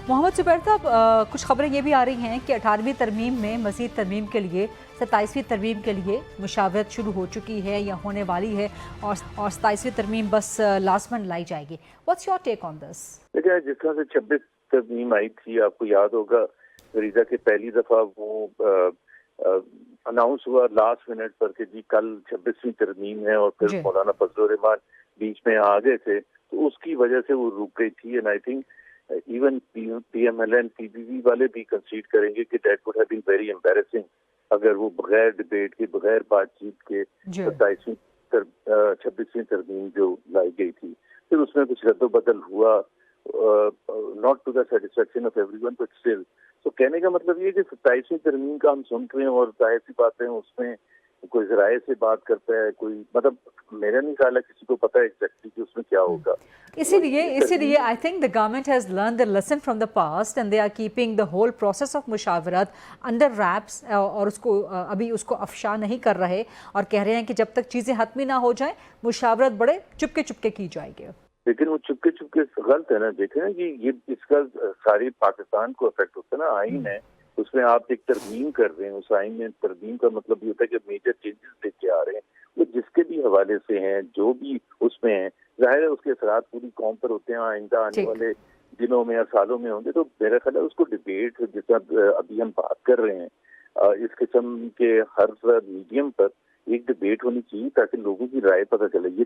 मोहम्मद जुबैर साहब, कुछ खबरें ये भी आ रही हैं कि 18वीं तरमीम में मज़ीद तरमीम के लिए 27वीं तरमीम के लिए मुशावरत शुरू हो चुकी है या होने वाली है और 27वीं तरमीम बस लास्ट मंथ लाई जाएगी। What's your take on this? देखिए, जिस तरह से 26 तरमीम आई थी, आपको याद होगा फरीदा के पहली दफा वो अनाउंस हुआ लास्ट मिनट पर कि जी कल 26वीं तरमीम है, और फिर मौलाना फजलुर रहमान बीच में आ गए थे, तो उसकी वजह से वो रुक गई थी। And I think even PMLN PBB वाले भी कंसीड करेंगे कि that would have been very embarrassing अगर वो बगैर डिबेट के, बगैर बातचीत के 26वीं तरमीम जो लाई गई थी, फिर उसमें कुछ रद्दोबदल हुआ, not to the satisfaction of everyone, but still. तो कहने का मतलब ये कि 27वीं तरमीम का हम सुन रहे हैं, और जाहिर सी बात है उसमें कोई जराए से बात करता है, कोई मतलब मेरा नहीं ख्याल है किसी को पता है एग्जैक्टली कि उसमें क्या होगा। इसीलिए I think the government has learn the lesson from the past and they are keeping the whole process of मुशावरत अंडर रैप्स, और उसको अभी उसको अफशा नहीं कर रहे और कह रहे हैं कि जब तक चीज़ें हतमी ना हो जाएं मुशावरत बड़े चुपके चुपके की जाएगी। लेकिन वो चुपके चुपके गलत है ना। देखें ना कि ये इसका सारी पाकिस्तान को अफेक्ट होता है ना। आइन है, उसमें आप एक तरमीम कर रहे हैं, उस आइन में तरमीम का मतलब ये होता है कि मेजर चेंजेस लेके आ रहे हैं, वो जिसके भी हवाले से हैं, जो भी उसमें है, जाहिर है उसके असरात पूरी कौम पर होते हैं, आइंदा आने वाले दिनों में या सालों में होंगे। तो मेरा ख्याल है उसको डिबेट जिस अभी हम बात कर रहे हैं, इस किस्म के हर मीडियम पर एक डिबेट होनी चाहिए ताकि लोगों की राय पता चले। ये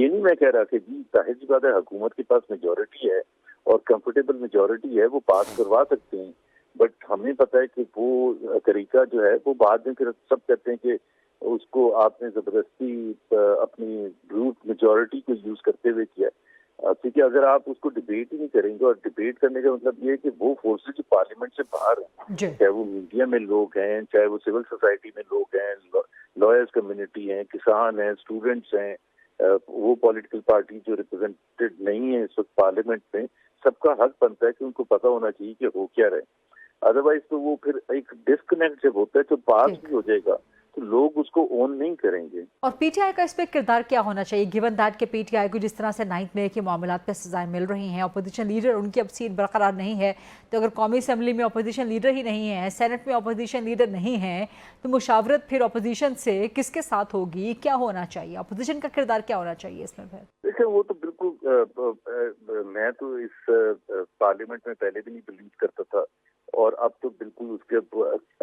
नहीं मैं कह रहा कि जी जाहिर सी बात है हुकूमत के पास मेजॉरिटी है और कंफर्टेबल मेजॉरिटी है, वो पास करवा सकते हैं, बट हमें पता है कि वो तरीका जो है वो बाद में फिर सब कहते हैं कि उसको आपने जबरदस्ती अपनी ब्रूट मेजॉरिटी को यूज करते हुए किया। क्योंकि अगर आप उसको डिबेट ही नहीं करेंगे, और डिबेट करने का मतलब ये है कि वो फोर्सेज जो पार्लियामेंट से बाहर हैं, चाहे वो मीडिया में लोग हैं, चाहे वो सिविल सोसाइटी में लोग हैं, लॉयर्स कम्युनिटी हैं, किसान हैं, स्टूडेंट्स हैं, वो पॉलिटिकल पार्टी जो रिप्रेजेंटेड नहीं है इस वक्त पार्लियामेंट में, सबका हक बनता है कि उनको पता होना चाहिए कि हो क्या रहे। अदरवाइज तो वो फिर एक डिस्कनेक्ट जब होता है तो पास भी हो जाएगा तो लोग उसको ओन नहीं करेंगे। और पीटीआई का इस पे किरदार क्या होना चाहिए, गिवन दैट के पीटीआई को जिस तरह से 9th मे के मामलात पे सजाएं मिल रही हैं, अपोजिशन लीडर उनकी अब सीट बरकरार नहीं है, तो अगर कौमी असम्बली में अपोजिशन लीडर ही नहीं है, सेनेट में अपोजिशन लीडर नहीं है, तो मुशावरत फिर अपोजिशन से किसके साथ होगी, क्या होना चाहिए, अपोजिशन का किरदार क्या होना चाहिए इसमें? फिर देखिए, वो तो बिल्कुल मैं तो इस पार्लियामेंट में पहले भी नहीं बिलीव करता था, और अब तो बिल्कुल उसके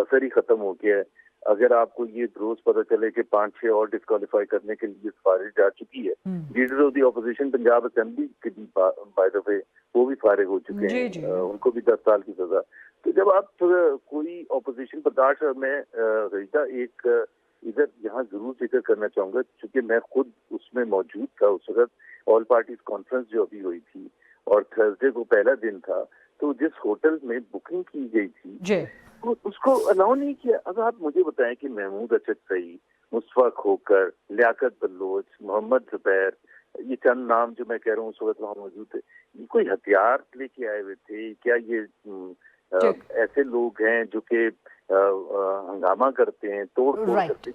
असर ही खत्म हो गया है। अगर आपको ये रोज पता चले कि 5-6 और डिस्क्वालीफाई करने के लिए सिफारिश जा चुकी है, leader of the opposition Punjab assembly के भी बाय द वे वो भी फारिग हो चुके हैं, उनको भी 10 साल की सजा। तो जब आप कोई ऑपोजिशन बर्दाश्त, मैं रईदा एक इधर यहाँ जरूर जिक्र करना चाहूंगा, क्योंकि मैं खुद उसमें मौजूद था उस वक्त, ऑल पार्टीज कॉन्फ्रेंस जो अभी हुई थी, और थर्सडे को पहला दिन था, तो जिस होटल में बुकिंग की गई थी उसको अलाउ नहीं किया। अब आप मुझे बताएं कि महमूद अचद सईद, मुस्तफा खोकर, लियाकत बलोच, मोहम्मद जुबैर, ये चंद नाम जो मैं कह रहा हूँ उस वक्त वहाँ मौजूद थे, ये कोई हथियार लेके आए हुए थे क्या? ये ऐसे लोग हैं जो कि हंगामा करते हैं, तोड़ फोड़ करते हैं?